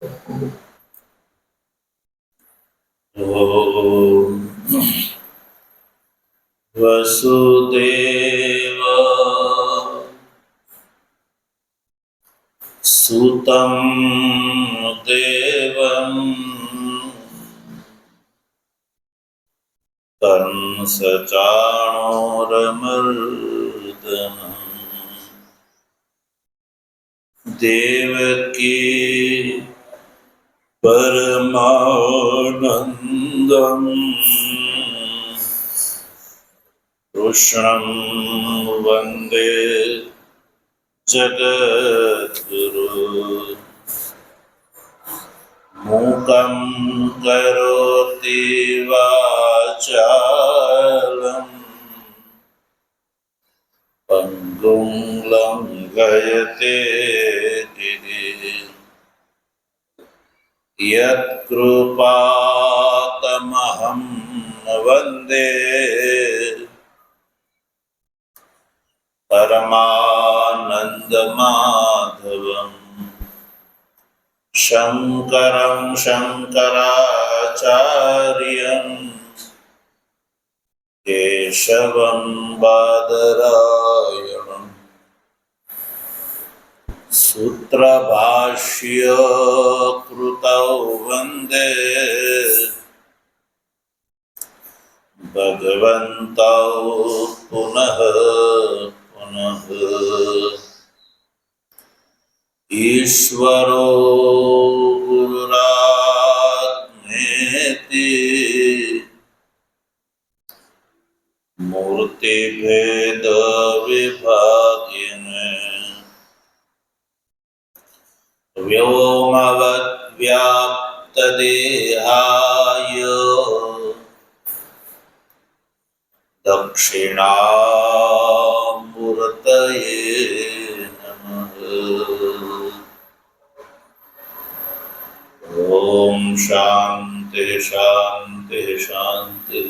ॐ वसुदेव सुतं देवं कंसचाणूरमर्दनम् देवकी परमानन्दम् कृष्णं वन्दे जगद्गुरु मूकं करोति वाचालं पङ्गुं लङ्घयते गिरिं यत्कृपातमहं वन्दे परमानन्दमाधवम् शङ्करं शङ्कराचार्यं केशवं बादरायणं सूत्रभाष्य कृतौ वन्दे भगवन्तौ पुनः पुनः ईश्वरो गुरुरात्मेति मूर्तिभेद विभागिने व्योमवद्व्याप्तदेहाय दक्षिणामूर्तये नमः। ओम शांति शांति शांति।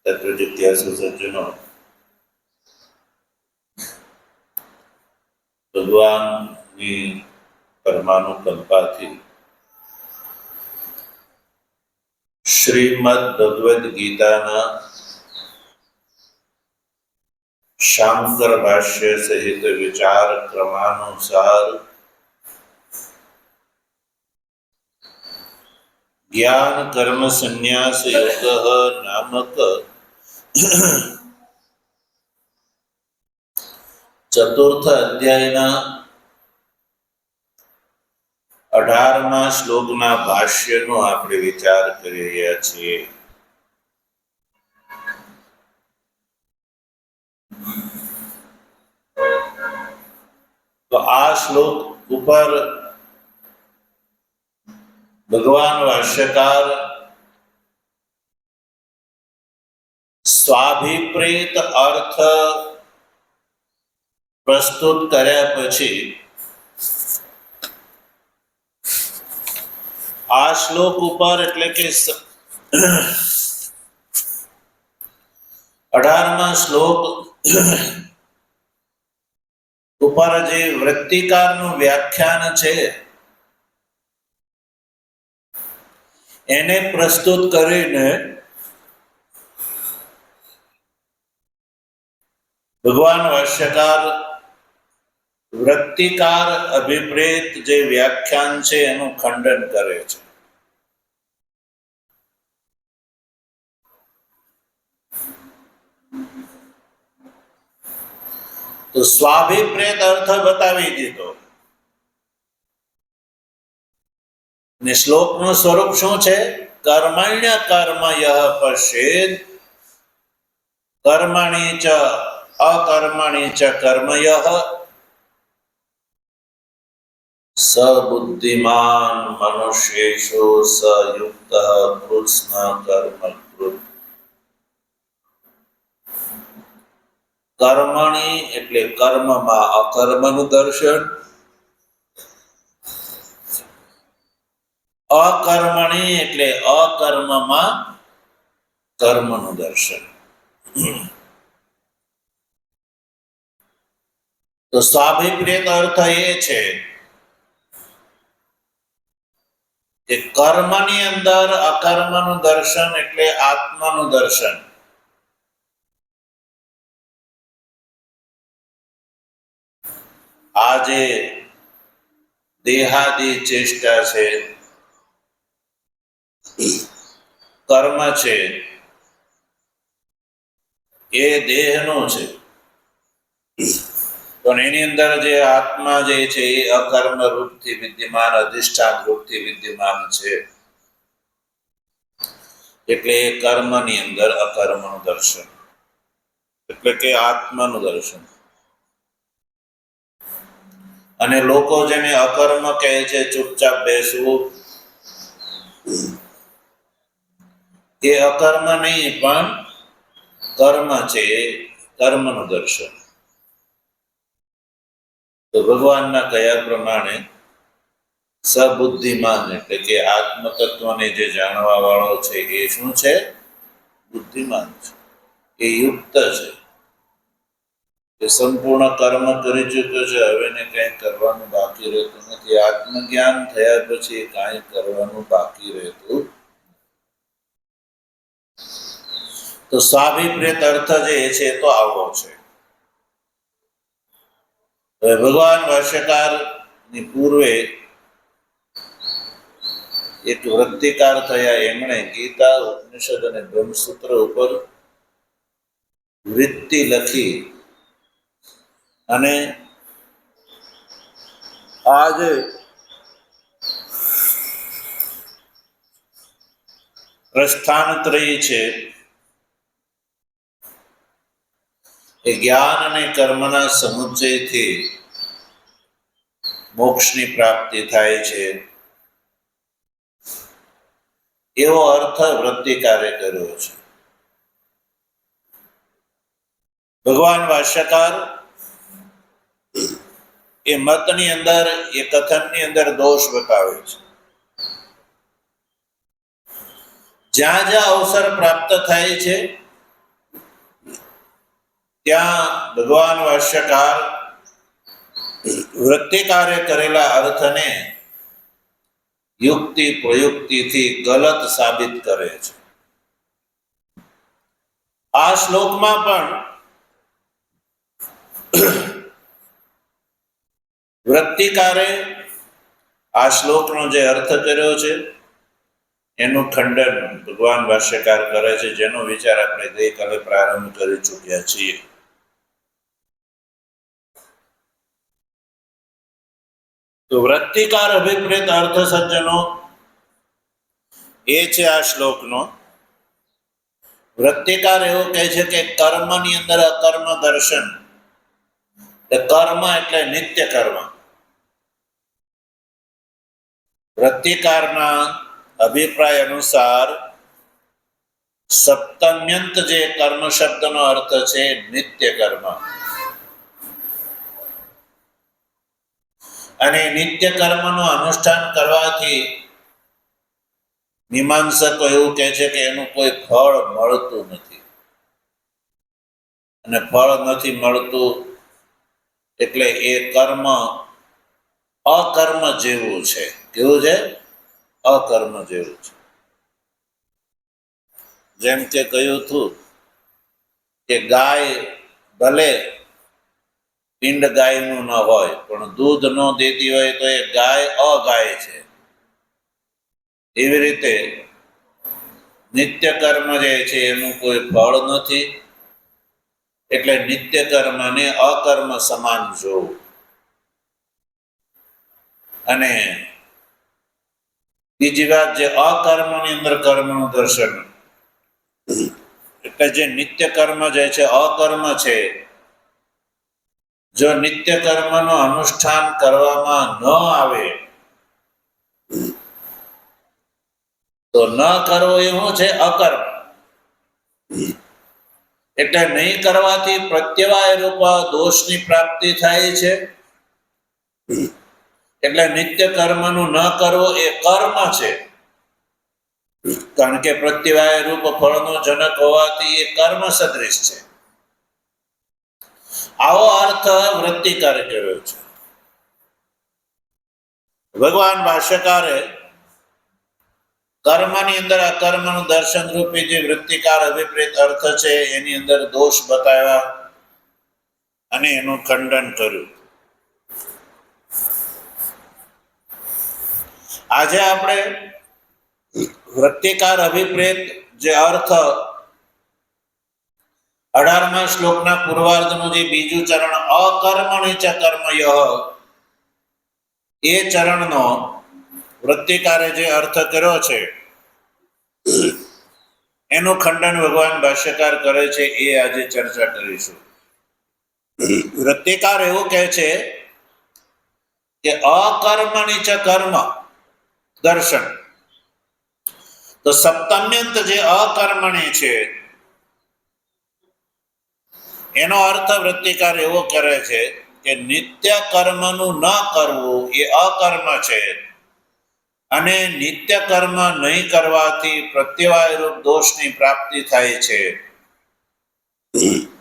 तत्वजिज्ञासु सज्जनों, ભગવાનની પરમાનુકંપાથી શ્રીમદ ભગવદ્ ગીતાના શાંકર ભાષ્ય સહિત વિચાર ક્રમાનુસાર જ્ઞાન કર્મ સંન્યાસ યોગ નામક ચતુર્થ અધ્યાયના 18મા શ્લોકના ભાષ્યનો આપણે વિચાર કરી રહ્યા છીએ. તો આ શ્લોક ઉપર ભગવાન ભાષ્યકાર સ્વાભિપ્રેત અર્થ પ્રસ્તુત કર્યા પછી આ શ્લોક ઉપર એટલે કે 18મા શ્લોક ઉપર જે વૃત્તિકારનું વ્યાખ્યાન છે એને પ્રસ્તુત કરીને ભગવાન ભાષ્યકાર વૃત્તિકાર અભિપ્રેત જે વ્યાખ્યાન છે એનું ખંડન કરે છે. તો સ્વાભિપ્રેત અર્થ બતાવી દીધો ને શ્લોકનું સ્વરૂપ શું છે? કર્મણ્ય કર્મય પશ્યેદ કર્મણિ ચ અકર્મણિ ચ કર્મય સબુદ્ધિમાન મનુષ્યેષુ સયુક્ત કૃષ્ણ કર્મકૃત. કર્મણિ એટલે કર્મમાં અકર્મનું દર્શન, અકર્મણિ એટલે અકર્મમાં કર્મનું દર્શન. તો સ્વાભિપ્રેત અર્થ એ છે કે કર્મની અંદર અકર્મનું દર્શન એટલે આત્માનું દર્શન. આ જે દેહાદી ચેષ્ટા છે, કર્મ છે, એ દેહનો છે, પણ એની અંદર જે આત્મા જે છે એ અકર્મ રૂપથી વિદ્યમાન, અધિષ્ઠાન રૂપથી વિદ્યમાન છે. એટલે એ કર્મની અંદર અકર્મનું દર્શન એટલે કે આત્માનું દર્શન. અને લોકો જેને અકર્મ કહે છે, ચૂપચાપ બેસવું, એ અકર્મ નહીં પણ કર્મ છે, કર્મનું દર્શન. તો ભગવાનના કયા પ્રમાણે સબુદ્ધિમાન એટલે કે આત્મ તત્વને જે જાણવા વાળો છે એ શું છે? બુદ્ધિમાન છે, એ યુક્ત છે, એ સંપૂર્ણ કર્મ કરી ચૂક્યો છે, હવે એને કંઈ કરવાનું બાકી રહેતું નથી. આત્મજ્ઞાન થયા પછી કાંઈ કરવાનું બાકી રહેતું. તો સ્વાભિપ્રેત અર્થ જે છે તો આવો છે. હવે ભગવાન ભાષ્યકારની પૂર્વે એક વૃત્તિકાર થયા, એમણે ગીતા, ઉપનિષદ અને બ્રહ્મસૂત્ર ઉપર વૃત્તિ લખી અને આજે પ્રસ્થાનત્રયી છે એ જ્ઞાન અને કર્મના સમુચ્ચયથી મોક્ષની પ્રાપ્તિ થાય છે, એવો અર્થ વૃત્તિકારે કર્યો છે. ભગવાન ભાષ્યકાર એ મતની અંદર, એ કથનની અંદર દોષ બતાવે છે. જ્યાં જ્યાં અવસર પ્રાપ્ત થાય છે ત્યાં ભગવાન ભાષ્યકાર વૃત્તિકારે કરેલા અર્થને યુક્તિ પ્રયુક્તિથી ગલત સાબિત કરે છે. આ શ્લોકમાં પણ વૃત્તિકારે આ શ્લોકનો જે અર્થ કર્યો છે એનું ખંડન ભગવાન ભાષ્યકાર કરે છે, જેનો વિચાર આપણે ગઈકાલે પ્રારંભ કરી ચૂક્યા છીએ. તો વૃત્તિકાર અભિપ્રેત અર્થ સજ્જનો એ છે આ શ્લોકનો. વૃત્તિકાર એવું કહે છે કે કર્મની અંદર અકર્મ દર્શન, કર્મ એટલે નિત્ય કર્મ. વૃત્તિકારના અભિપ્રાય અનુસાર સપ્તમ્યંત જે કર્મ શબ્દનો અર્થ છે નિત્ય કર્મ, અને નિત્ય કર્મનું અનુષ્ઠાન કરવાથી મીમાંસકો એવું કહે છે કે એનું કોઈ ફળ મળતું નથી. અને ફળ નથી મળતું એટલે એ કર્મ અકર્મ જેવું છે. કેવું છે? અકર્મ જેવું છે. જેમ કે કહ્યું હતું કે ગાય ભલે પિંડ ગાયનું ન હોય પણ દૂધ ન દેતી હોય તો એ ગાય અગાય છે. એવી રીતે નિત્ય કર્મ જે છે એનું કોઈ ફળ નથી, એટલે નિત્ય કર્મને અકર્મ સમાન જોવું. અને બીજી વાત, જે અકર્મની અંદર કર્મનું દર્શન, એટલે જે નિત્ય કર્મ જે છે અકર્મ છે, જો નિત્ય કર્મનું અનુષ્ઠાન કરવામાં ન આવે તો ન કરવો એવું છે અકર્મ. એટલે નહીં કરવાથી પ્રત્યવાય રૂપ દોષની પ્રાપ્તિ થાય છે. એટલે નિત્ય કર્મનું ન કરવું એ કર્મ છે, કારણ કે પ્રત્યવાય રૂપ ફળનો જનક હોવાથી એ કર્મ સદૃશ છે. આવો અર્થ વૃત્તિકારે કર્યો છે. ભગવાન ભાષ્યકારે કર્મની અંદર અકર્મનું દર્શન રૂપી જે વૃત્તિકાર અભિપ્રેત અર્થ છે એની અંદર દોષ બતાવ્યા અને એનું ખંડન કર્યું. આજે આપણે વૃત્તિકાર અભિપ્રેત જે અર્થ 18મા શ્લોકના પૂર્વાર્ધનું જે બીજું ચરણ અકર્મણિ ચ કર્મયઃ એ ચરણનો વૃત્તિકારે જે અર્થ કર્યો છે એનું ખંડન ભગવાન ભાષ્યકાર કરે છે. એ આજે ચર્ચા કરીશું. વૃત્તિકાર એવું કહે છે કે અકર્મણિ ચ કર્મ દર્શન, તો સપ્તમ્યંત જે અકર્મણી છે એનો અર્થ વૃત્તિકાર એવો કરે છે કે નિત્ય કર્મનું ન કરવું એ અકર્મ છે અને નિત્ય કર્મ નહીં કરવાથી પ્રત્યવાય રૂપ દોષની પ્રાપ્તિ થાય છે.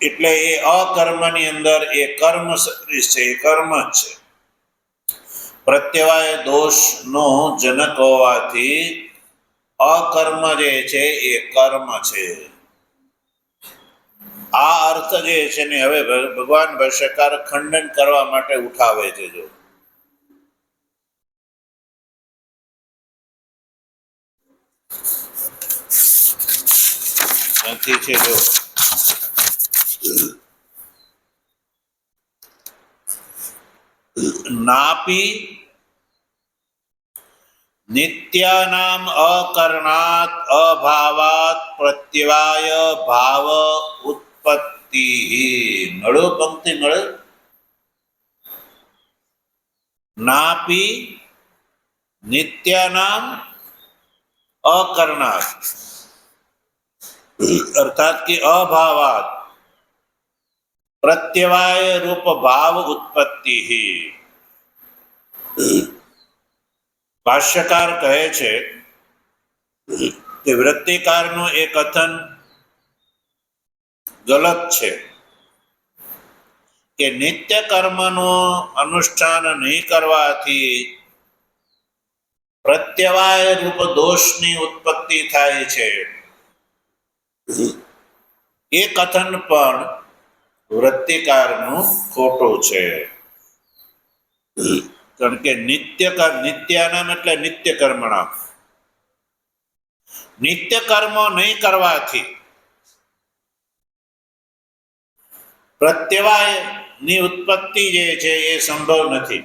એટલે એ અકર્મની અંદર એ કર્મ સદૃશ છે, એ કર્મ જ છે. પ્રત્યવાય દોષનો જનક હોવાથી અકર્મ જે છે એ કર્મ છે. આ અર્થ જે છે ને હવે ભગવાન ભાષ્યકાર ખંડન કરવા માટે ઉઠાવે છે. જો નથી છે, જો નાપી નિત્યાનામ અકરણાત અભાવાત પ્રત્યવાય ભાવ ઉત્પત્તિ. નળો પંક્તિ મળે. નાપી નિત્યાનામ અકરણાત अर्थात कि अभावात प्रत्यवाय रूप भाव उत्पत्ति ही. भाष्यकार कहे छे कि वृत्तिकारનું એ કથન ગલત છે કે નિત્ય કર્મનું અનુષ્ઠાન નહીં કરવાથી પ્રત્યવાય રૂપ દોષની ઉત્પત્તિ થાય છે. એ કથન પણ વૃત્તિકારનું ખોટું છે. કારણ કે નિત્યાનામ એટલે નિત્ય કર્મણા, નિત્ય કર્મો નહીં કરવાથી પ્રત્યવાય ની ઉત્પત્તિ જે છે એ સંભવ નથી.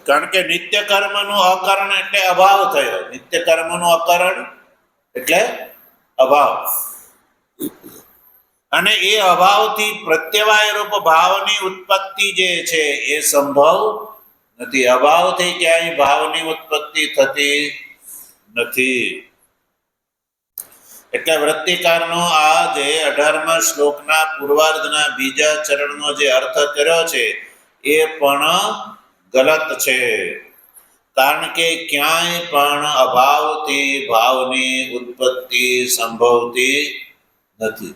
કારણ કે નિત્ય કર્મનું અકરણ એટલે અભાવ થયો. નિત્ય કર્મનું અકરણ એટલે અભાવ, અને એ અભાવથી પ્રત્યવાય રૂપ ભાવની ઉત્પત્તિ જે છે એ સંભવ નથી. અભાવથી ક્યાંય ભાવની ઉત્પત્તિ થતી નથી. એટલે વૃત્તિકારનો આ જે 18મા શ્લોકના પૂર્વાર્ધના બીજા ચરણનો જે અર્થ કર્યો છે એ પણ ગલત છે. કારણ કે ક્યાંય પણ અભાવથી ભાવની ઉત્પત્તિ સંભવતી નથી.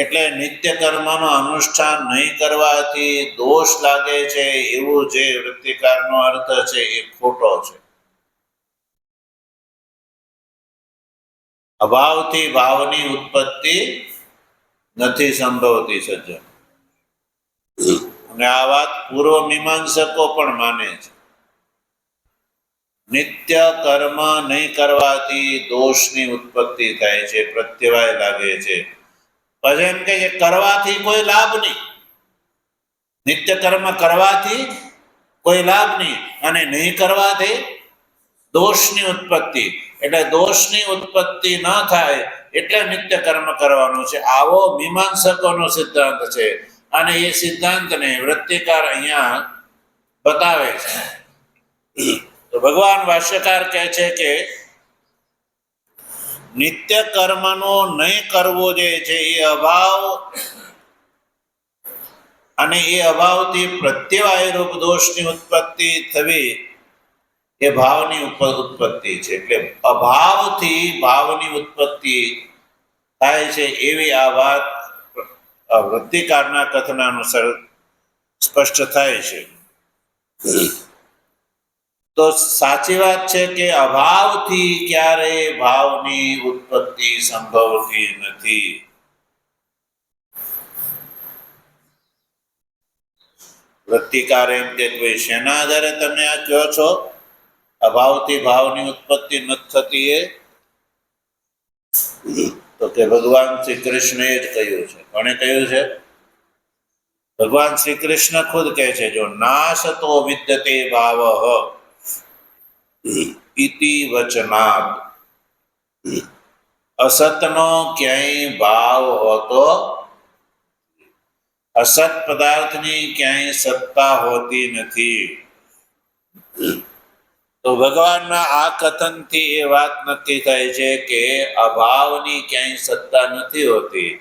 એટલે નિત્ય કર્મનું અનુષ્ઠાન નહીં કરવાથી દોષ લાગે છે એવું જે વૃત્તિકારનો અર્થ છે એ ખોટો છે. અભાવથી ભાવની ઉત્પત્તિ નથી સંભવતી સજ્જન. અને આ વાત પૂર્વ મીમાંસકો પણ માને છે. નિત્ય કર્મ નહીં કરવાથી દોષની ઉત્પત્તિ થાય છે, પ્રત્યવાય લાગે છે. પછી એમ કે કરવાથી કોઈ લાભ નહીં, નિત્ય કર્મ કરવાથી કોઈ લાભ નહીં, અને નહીં કરવાથી દોષની ઉત્પત્તિ. એટલે દોષની ઉત્પત્તિ ન થાય એટલે નિત્ય કર્મ કરવાનું છે. આવો મીમાંસકોનો સિદ્ધાંત છે. અને એ સિદ્ધાંતને વૃત્તિકાર અહીંયા બતાવે છે. તો ભગવાન ભાષ્યકાર કહે છે કે નિત્ય કર્મનો નહીં કરવો જે છે એ અભાવ, અને એ અભાવથી પ્રત્યવાય રૂપ દોષની ઉત્પત્તિ થવી એ ભાવની ઉત્પત્તિ છે. એટલે અભાવથી ભાવની ઉત્પત્તિ થાય છે એવી આ વાત આ વૃત્તિકારના કથનાનુસાર સ્પષ્ટ થાય છે. તો સાચી વાત છે કે અભાવથી ક્યારેય ભાવની ઉત્પત્તિ સંભવતી નથી. વૃત્તિકાર એમ કે કોઈ શેના આધારે તમે આ કહો છો અભાવથી ભાવની ઉત્પત્તિ નથી થતી? એ તો કે ભગવાન શ્રી કૃષ્ણએ જ કહ્યું છે. કોણે કહ્યું છે? ભગવાન શ્રી કૃષ્ણ ખુદ કહે છે, જો નાશતો વિદ્યતે ભાવ ઇતિ વચનાદ. અસતનો ક્યાંય ભાવ હોતો, અસત પદાર્થની ક્યાંય સત્તા હોતી નથી. તો ભગવાનના આ કથનથી એ વાત નક્કી થાય છે કે અભાવની ક્યાંય સત્તા નથી હોતી.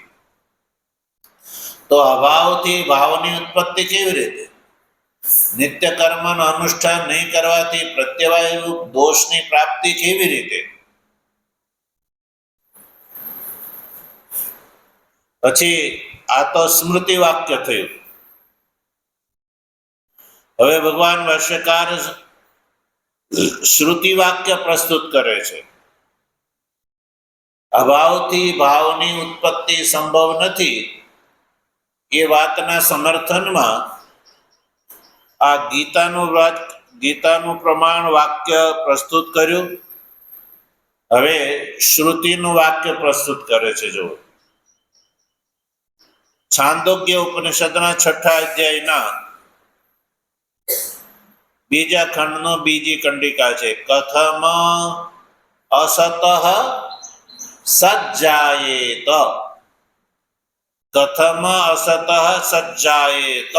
તો અભાવથી ભાવની ઉત્પત્તિ કેવી રીતે? નિત્ય કર્મનું અનુષ્ઠાન નહીં કરવાથી પ્રત્યવાય દોષની પ્રાપ્તિ કેવી રીતે? પછી આ તો સ્મૃતિ વાક્ય થયું. હવે ભગવાન ભાષ્યકાર શ્રુતિ વાક્ય પ્રસ્તુત કરે છે. અભાવથી ભાવની ઉત્પત્તિ સંભવ નથી એ વાતના સમર્થનમાં આ ગીતાનું પ્રમાણ વાક્ય પ્રસ્તુત કર્યું. હવે શ્રુતિનું વાક્ય પ્રસ્તુત કરે છે. જો છાંદોગ્ય ઉપનિષદના 6થા અધ્યાયના બીજા ખંડનો બીજી કંડિકા છે. કથમ અસતઃ સજ્જાયેત. કથમ અસતઃ સજ્જાયેત.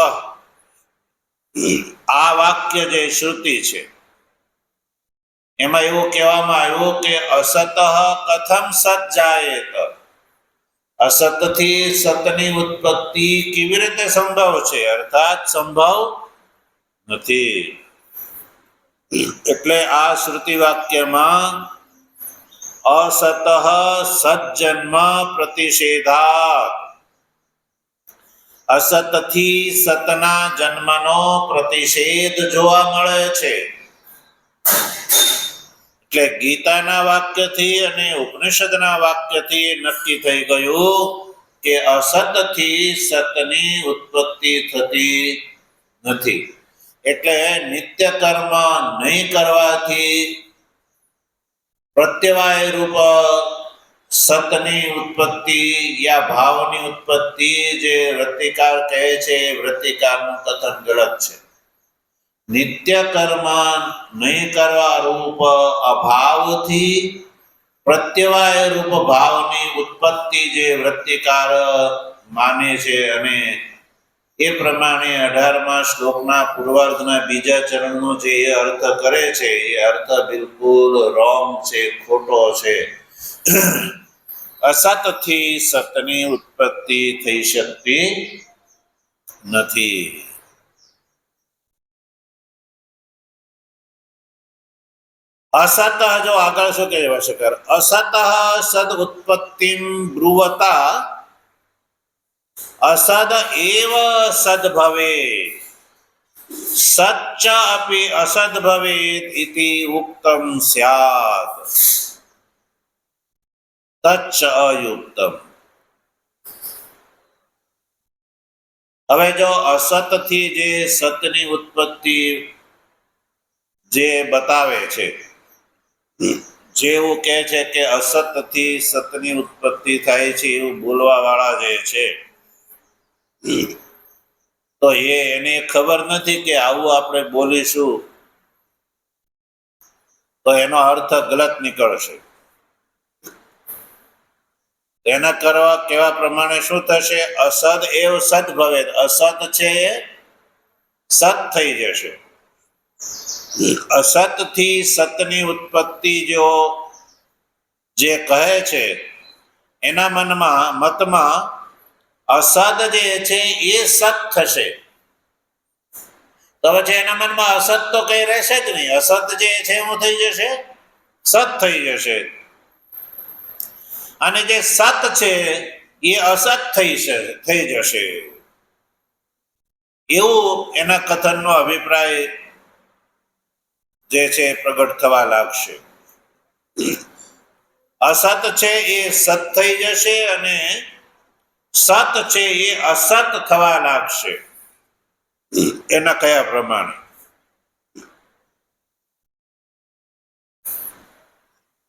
આ વાક્ય જે શ્રુતિ છે એમાં એવું કહેવામાં આવ્યું કે અસતઃ કથમ સજ્જાયેત. અસતથી સતની ઉત્પત્તિ કેવી રીતે સંભવ છે? અર્થાત સંભવ નથી. એટલે આ શ્રુતિ વાક્યમાં અસતઃ સજ્જન્મ પ્રતિષેધાત, અસતથી સતના જન્મનો પ્રતિષેધ જોવા મળે છે. એટલે ગીતાના વાક્યથી અને ઉપનિષદના વાક્યથી નક્કી થઈ ગયું કે અસતથી સતની ઉત્પત્તિ થતી નથી. એટલે નિત્ય કર્મ નહીં કરવાથી પ્રત્યવાય રૂપ સતની ઉત્પત્તિ યા ભાવની ઉત્પત્તિ જે વૃત્તિકાર કહે છે, વૃત્તિકારનું કથન ગલત છે. નિત્ય કર્મ નહીં કરવા રૂપ અભાવથી પ્રત્યવાય રૂપ ભાવની ઉત્પત્તિ જે વૃત્તિકાર માને છે અને એ પ્રમાણે 18મા શ્લોકના પૂર્વાર્ધના બીજા ચરણનો જે અર્થ કરે છે એ અર્થ બિલકુલ રોંગ છે, ખોટો છે. અસતથી સતની ઉત્પત્તિ થઈ શકતી નથી. અસત જો આગળ શું કહે ભાષ્યકાર, અસત સદ ઉત્પત્તિમ બ્રુવતા અસદ એવ સદ ભવેત, સચ્ચ અપી અસદ ભવેત ઇતિ ઉક્તમ સ્યાત તચ્ચ અયુક્તમ. હવે જો અસતથી જે સતની ઉત્પત્તિ જે બતાવે છે, જેવું કહે છે કે અસતથી સતની ઉત્પત્તિ થાય છે એવું બોલવા વાળા જે છે, તો એને ખબર નથી કે આવું આપણે બોલીશું તો એનો અર્થ ગલત નીકળશે. એના કેવા પ્રમાણે શું થશે? અસદ એવ સદ ભવેત. અસત છે એ સત થઈ જશે. અસતથી સતની ઉત્પત્તિ જે કહે છે એના મતમાં અસદ જે છે એ સત થશે. તો પછી એના મનમાં અસત તો કઈ રહેશે જ નહીં. અસત જે છે શું થઈ જશે? સત થઈ જશે. અને જે સત છે એ અસત થઈ જશે, એવું એના કથનનો અભિપ્રાય જે છે પ્રગટ થવા લાગશે. અસત છે એ સત થઈ જશે અને સત છે એ અસત થવા લાગશે. એના કયા પ્રમાણે?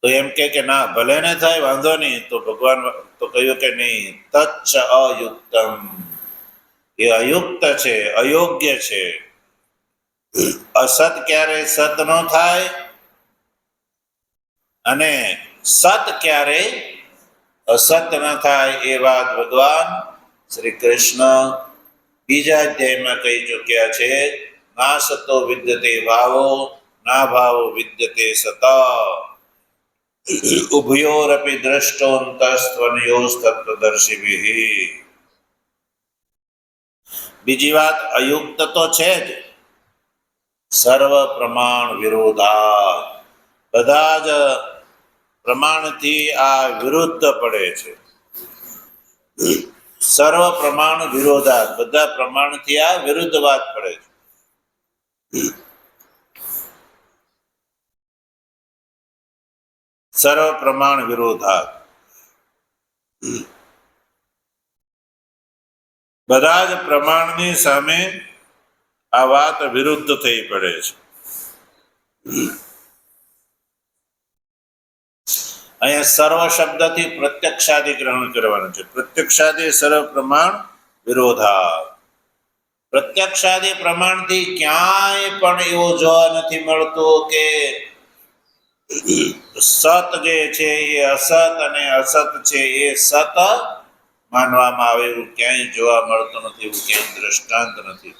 તો એમ કે ના ભલે ને થાય, વાંધો નહીં. તો ભગવાન તો કહ્યું કે નહીં, તચ્ચ અયુક્તમ, એ અયુક્ત છે, અયોગ્ય છે. અસત ક્યારે સત ન થાય અને સત ક્યારે અસત ન થાય, એ વાત ભગવાન શ્રી કૃષ્ણ બીજા અધ્યાયમાં કહી ચુક્યા છે. ના સતો વિદ્યતે ભાવો, ના ભાવો વિદ્યતે સત, ઉભયોરપી દ્રષ્ટોંતસ્ત્વનયોસ્તત્વદર્શિભિઃ. બીજી વાત, અયુક્ત તો છે જ, સર્વ પ્રમાણ વિરોધા, બધા જ પ્રમાણથી આ વિરુદ્ધ પડે છે. સર્વ પ્રમાણ વિરોધા, બધા પ્રમાણથી આ વિરુદ્ધ વાત પડે છે. સર્વ પ્રમાણ વિરોધા, બધા જ પ્રમાણની સામે આ વાત વિરુદ્ધ થઈ પડે છે. અહીંયા સર્વ શબ્દથી પ્રત્યક્ષાદિ ગ્રહણ કરવાનું છે. પ્રત્યક્ષાદિ સર્વ પ્રમાણ વિરોધા, પ્રત્યક્ષાદિ પ્રમાણથી ક્યાંય પણ એવો જોવા નથી મળતો કે સત જે છે એ અસત અને અસત છે એ સત માનવામાં આવે, એવું ક્યાંય જોવા મળતું નથી. એવું ક્યાંય દ્રષ્ટાંત નથી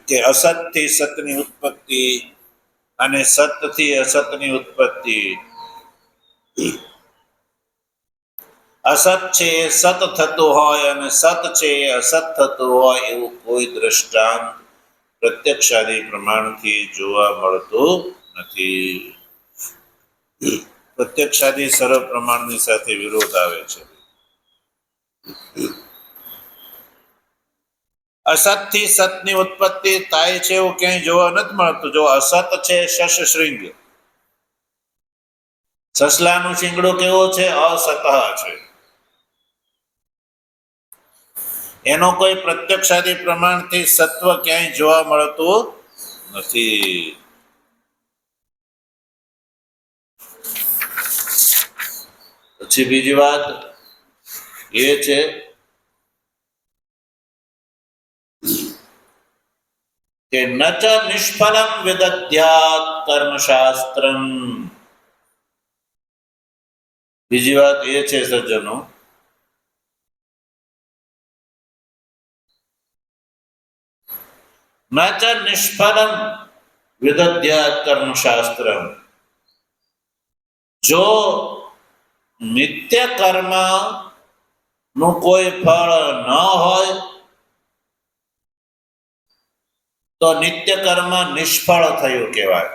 કે અસતથી સતની ઉત્પત્તિ અને સતથી અસતની ઉત્પત્તિ. અસત છે એ સત થતું હોય અને સત છે એ અસત થતું હોય, એવું કોઈ દ્રષ્ટાંત પ્રત્યક્ષાદિ પ્રમાણથી જોવા મળતું નથી. પ્રત્યક્ષાદિ સર્વ પ્રમાણની સાથે વિરોધ આવે છે. અસતથી સતની ઉત્પત્તિ થાય છે એવું ક્યાંય જોવા નથી મળતું. જો અસત છે શશશૃંગ, સસલાનું શિંગડું કેવું છે? અસત છે. એનો કોઈ પ્રત્યક્ષાદિ પ્રમાણથી સત્વ ક્યાંય જોવા મળતું નથી. પછી બીજી વાત એ છે કે નચ નિષ્ફલમ વિદધ્યાત કર્મશાસ્ત્રમ. બીજી વાત એ છે સજ્જનો, નચ નિષ્ફલમ વિદધ્યાત કર્મશાસ્ત્રમ. જો નિત્ય કર્મ નું કોઈ ફળ ન હોય તો નિત્ય કર્મ નિષ્ફળ થયું કહેવાય.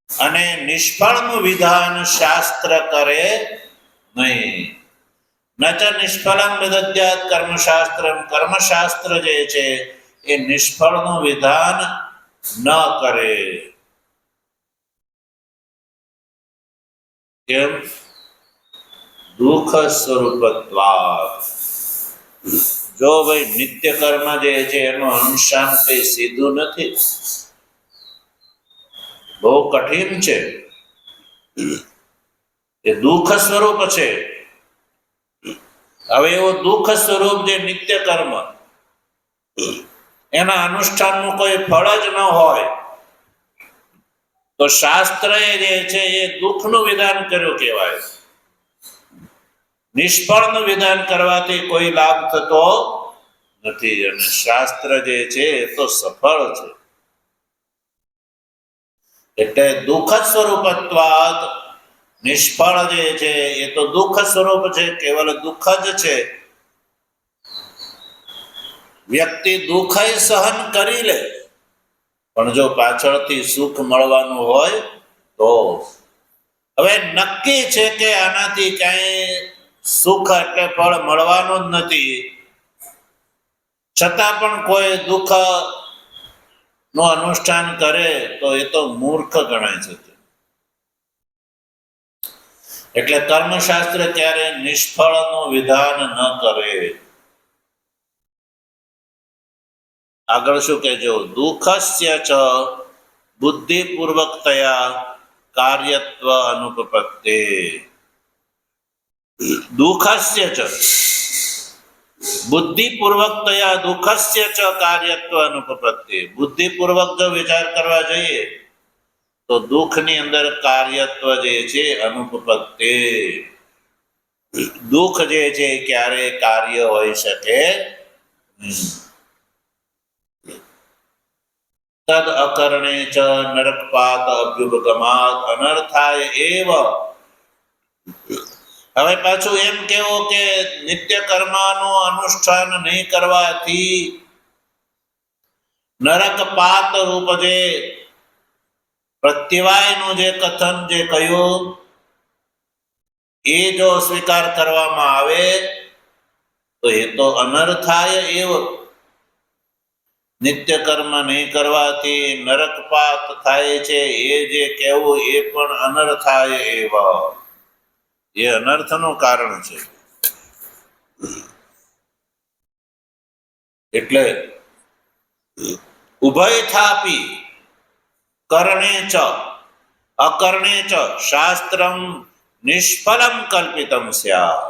અને નિષ્ફળનું વિધાન શાસ્ત્ર કરે નહીં. નચ નિષ્ફલમ વિદધ્યાત કર્મશાસ્ત્રમ, કર્મશાસ્ત્ર જે છે એ નિષ્ફળનું વિધાન ન કરે. કેમ? દુઃખ સ્વરૂપત્વાત્. જો ભાઈ નિત્ય કર્મ જે છે એનો અંશાંક કઈ સીધું નથી, બહુ કઠિન છે, એ દુઃખ સ્વરૂપ છે. હવે એવો દુઃખ સ્વરૂપ જે નિત્ય કર્મ, એના અનુષ્ઠાનનું કોઈ ફળ જ ન હોય તો શાસ્ત્રએ જે છે એ દુઃખનું વિધાન કર્યું કહેવાય. નિષ્ફળનું વિધાન કરવાથી કોઈ લાભ થતો નથી. અને શાસ્ત્ર જે છે એ તો સફળ છે. એટલે દુઃખ સ્વરૂપત્વાદ, નિષ્ફળ જે છે એ તો દુઃખ સ્વરૂપ છે, કેવલ દુઃખ જ છે. વ્યક્તિ દુઃખ સહન કરી લે, પણ જો પાછળથી સુખ મળવાનું હોય તો. હવે નક્કી છે કે આનાથી કઈ સુખ એટલે ફળ મળવાનું જ નથી, છતાં પણ કોઈ દુઃખ નું અનુષ્ઠાન કરે તો એ તો મૂર્ખ ગણાય છે. એટલે કર્મશાસ્ત્ર ક્યારે નિષ્ફળનું વિધાન ન કરે. આગળ શું કહેજો? દુઃખસ્ય ચ બુદ્ધિપૂર્વકતયા કાર્યત્વ અનુપપત્તે. દુઃખસ્ય ચ બુદ્ધિપૂર્વકતયા દુઃખસ્ય ચ કાર્યત્વ અનુપપત્તે. બુદ્ધિપૂર્વક જો વિચાર કરવા જઈએ તો દુઃખની અંદર કાર્યત્વ જે છે અનુપપત્તે. દુઃખ જે છે ક્યારે કાર્ય હોઈ શકે નહીં. તદ અકરણે ચ નરકપાત અભ્યુપગમાત અનર્થાય એવ. હવે પાછું એમ કેવું કે નિત્ય કર્મનું અનુષ્ઠાન નહીં કરવાથી નરકપાત રૂપ જે પ્રત્યવાયનું જે કથન જે કહ્યું એ જો સ્વીકાર કરવામાં આવે તો એ તો અનર્થાય એવ. નિત્ય કર્મ નહીં કરવાથી નરકપાત થાય છે એ જે કહેવું એ પણ અનર્થાય એવ. એ અનર્થનું કારણ છે. એટલે ઉભયથાપી કરણે ચ અકરણે ચ શાસ્ત્રમ નિષ્ફલમ કલ્પિતમ સ્યાત.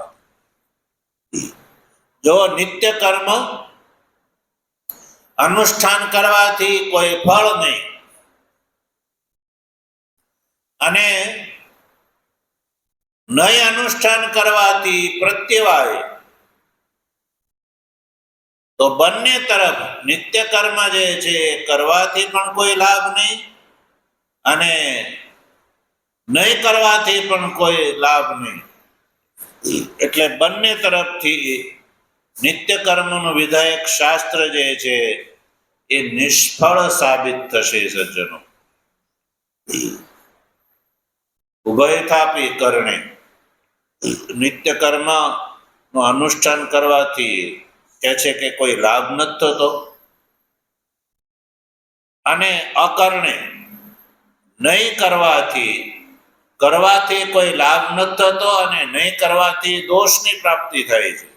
જો નિત્ય કર્મ અનુષ્ઠાન કરવાથી કોઈ ફળ નહીં અને નહીં અનુષ્ઠાન કરવાથી પ્રત્યવાય, તો બંને તરફ નિત્ય કર્મ જે છે કરવાથી પણ કોઈ લાભ નહીં અને નહીં કરવાથી પણ કોઈ લાભ નહીં. એટલે બંને તરફથી નિત્ય કર્મનું વિધાયક શાસ્ત્ર જે છે એ નિષ્ફળ સાબિત થશે. સજ્જનો, ઉભયથાપી કરણે નિત્ય કર્મ નું અનુષ્ઠાન કરવાથી કે છે કે કોઈ લાભ નથી થતો, અને અકરણે નહીં કરવાથી કોઈ લાભ નથી થતો અને નહીં કરવાથી દોષની પ્રાપ્તિ થાય છે.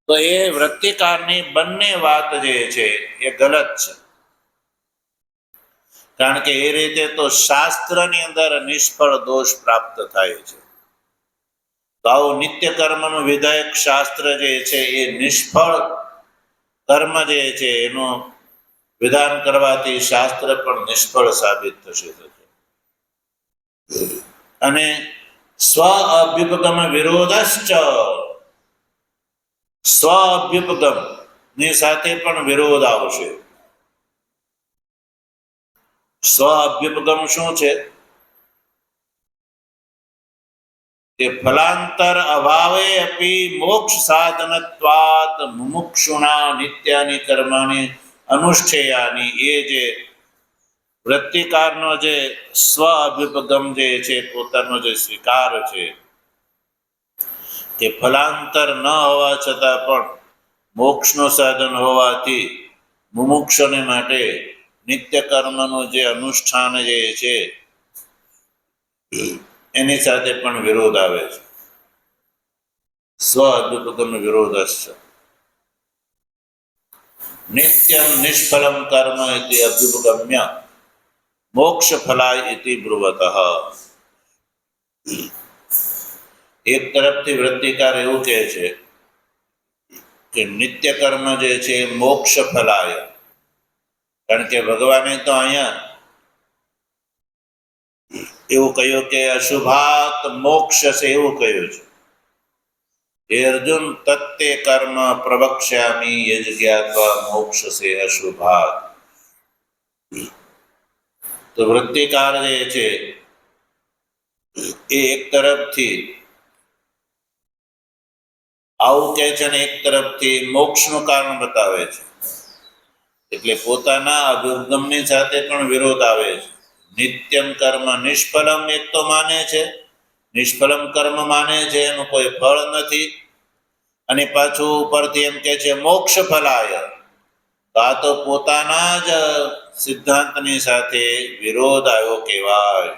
તો એ વૃત્તિકારની બંને વાત જે છે એ ગલત છે. કારણ કે એ રીતે તો શાસ્ત્રની અંદર નિષ્ફળ દોષ પ્રાપ્ત થાય છે. તો આવું નિત્ય કર્મનું વિધાયક શાસ્ત્ર જે છે એ નિષ્ફળ કર્મ જે છે એનું વિધાન કરવાથી શાસ્ત્ર પણ નિષ્ફળ સાબિત થશે. અને સ્વ અભ્યુપગમ વિરોધશ્ચ, સ્વ અભ્યુપગમ ની સાથે પણ વિરોધ આવશે. સ્વ અભ્યુપગમ શું છે? કે ફલાંતર અભાવે અપી મોક્ષ સાધનત્વાત મુમુક્ષુણા નિત્યાની કર્માની અનુષ્ઠેયાની. એ જે વૃત્તિકારનો જે સ્વ અભ્યુપગમ જે છે, પોતાનો જે સ્વીકાર છે કે ફલાંતર ન હોવા છતાં પણ મોક્ષનું સાધન હોવાથી મુમુક્ષુને માટે નિત્ય કર્મનું જે અનુષ્ઠાન જે છે એની સાથે પણ વિરોધ આવે છે. સ્વ અભ્યુપગમ વિરોધશ્ચ નિત્યમ નિષ્ફલમ કર્મ ઇતિ અભ્યુપગમ્ય મોક્ષ ફલાય ઇતિ બ્રુવતઃ. એક તરફથી વૃત્તિકાર એવું કહે છે કે નિત્ય કર્મ જે છે એ મોક્ષ ફલાય. કારણ કે ભગવાને તો અહીંયા એવું કહ્યું કે અશુભાત મોક્ષ છે, એવું કહ્યું છે. હે અર્જુન, તત્તે કર્મ પ્રવક્ષ્યામિ યજ જ્ઞાત્વા મોક્ષ સે અશુભાત. તો વૃત્તિકાર જે છે એ એક તરફથી આવું કહે છે ને એક તરફથી મોક્ષનું કારણ બતાવે છે. એટલે પોતાના અભ્યુપગમની સાથે પણ વિરોધ આવે છે. નિત્યમ કર્મ નિષ્ફલમ એક તો માને છે, નિષ્ફલમ કર્મ માને છે, એનું કોઈ ફળ નથી, અને પાછું ઉપરથી એમ કે છે મોક્ષ ફલાય. તો આ તો પોતાના જ સિદ્ધાંતની સાથે વિરોધ આવ્યો કહેવાય.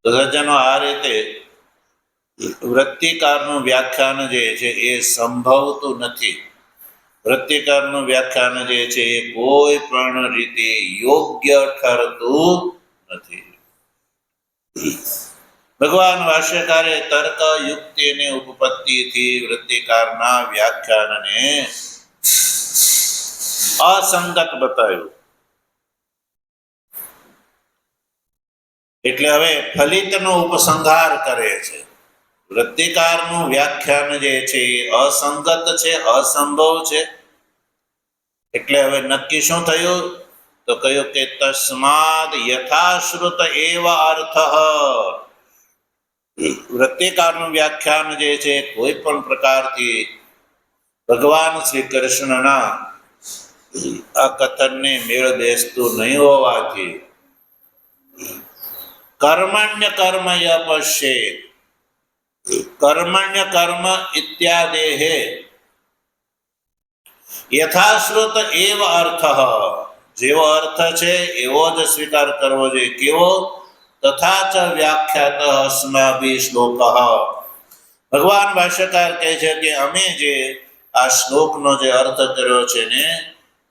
તો સજ્જનો, આ રીતે વૃત્તિકારનું વ્યાખ્યાન જે છે એ સંભવતું નથી. વૃત્તિકારનું વ્યાખ્યાન જે છે એ કોઈ પણ રીતે યોગ્ય ઠરતું નથી. ભગવાન ભાષ્યકારે તર્ક યુક્તિ અને ઉપપત્તિથી વૃત્તિકારના વ્યાખ્યાનને અસંગત બતાવ્યું. એટલે હવે ફલિતનો ઉપસંહાર કરે છે. વૃત્તિકારનું વ્યાખ્યાન જે છે એ અસંગત છે, અસંભવ છે. એટલે હવે નક્કી શું થયું? તો કહ્યું કે તસ્માદ યથાશ્રુત એવ અર્થ. વૃત્તિકારનું વ્યાખ્યાન જે છે કોઈ પણ પ્રકારથી ભગવાન શ્રી કૃષ્ણના આ કથનને મેળ બેસતું નહીં હોવાથી કર્મણ્ય કર્મ યપશ્યેત, કર્મણ્ય કર્મ ઇત્યાદેહે યથાશ્રુત એવ અર્થ. જેવો અર્થ છે એવો જ સ્વીકાર કરવો જોઈએ. કેવો? તથા ચ વ્યાખ્યાત અસ્માભિ શ્લોક. ભગવાન ભાષ્યકાર કહે છે કે અમે જે આ શ્લોકનો જે અર્થ કર્યો છે ને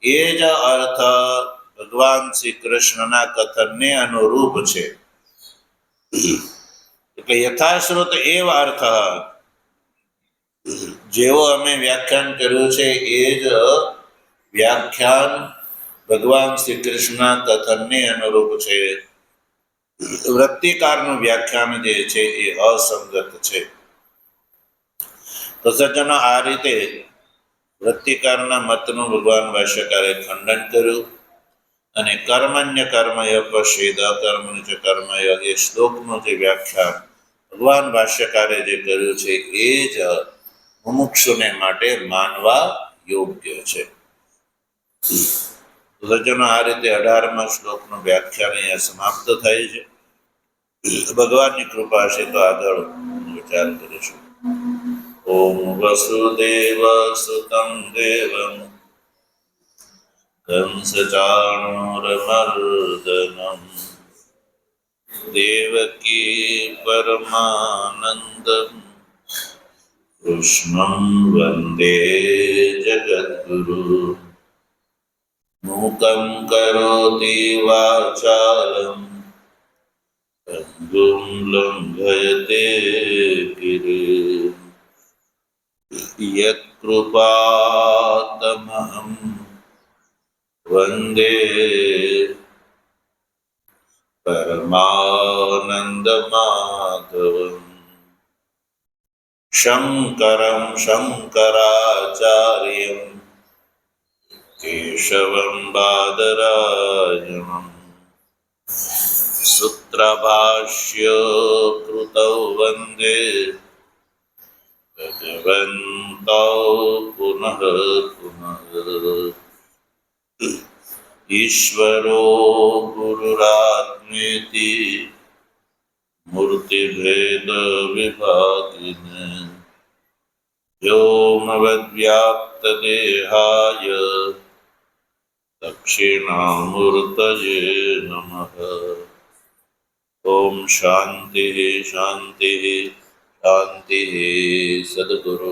એ જ અર્થ ભગવાન શ્રી કૃષ્ણના કથનને અનુરૂપ છે. એટલે યથાશ્રુત એવ અર્થ, જેવો અમે વ્યાખ્યાન કર્યું છે એ જ વ્યાખ્યાન ભગવાન શ્રી કૃષ્ણના કથનને અનુરૂપ છે. વૃત્તિકારનું વ્યાખ્યાન જે છે એ અસંગત છે. તો સજ્જનો, આ રીતે વૃત્તિકારના મતનું ભગવાન ભાષ્યકારે ખંડન કર્યું અને કર્મણ્ય કર્મય પશ્યેદ અકર્મણ્ય ચ કર્મય એ શ્લોકનું જે વ્યાખ્યાન ભગવાન ભાષ્યકારે જે કર્યું છે એ જ મુમુક્ષુને માટે માનવા યોગ્ય છે. સજ્જનો, આ રીતે 18મા શ્લોકનું વ્યાખ્યાન અહીંયા સમાપ્ત થાય છે. ભગવાનની કૃપા છે તો આગળ વિચાર કરીશું. ઓમ વસુદેવ સુતં દેવં કંસચાણૂરમર્દનમ દેવકી પરમાનંદમ કૃષ્ણં વંદે જગદ્ગુરુ. મૂકં કરોતિ વાચાલં પંગું લંઘયતે ગિરિં યત્કૃપાતમહં વંદે પરમાનંદમાધવં. શંકરં શંકરાચાર્યં કેશવં બાદરાયણં સૂત્રભાષ્ય કૃતૌ વંદે ભગવन्तૌ પુનઃ પુનઃ. ઈશ્વરો ગુરુરાત્મેતિ મૂર્તિભેદ વિભાગિને વ્યોમવદ્વ્યાપ્તદેહાય દક્ષિણામૂર્તયે નમઃ. ઓમ શાંતિ શાંતિ શાંતિ. સદગુરુ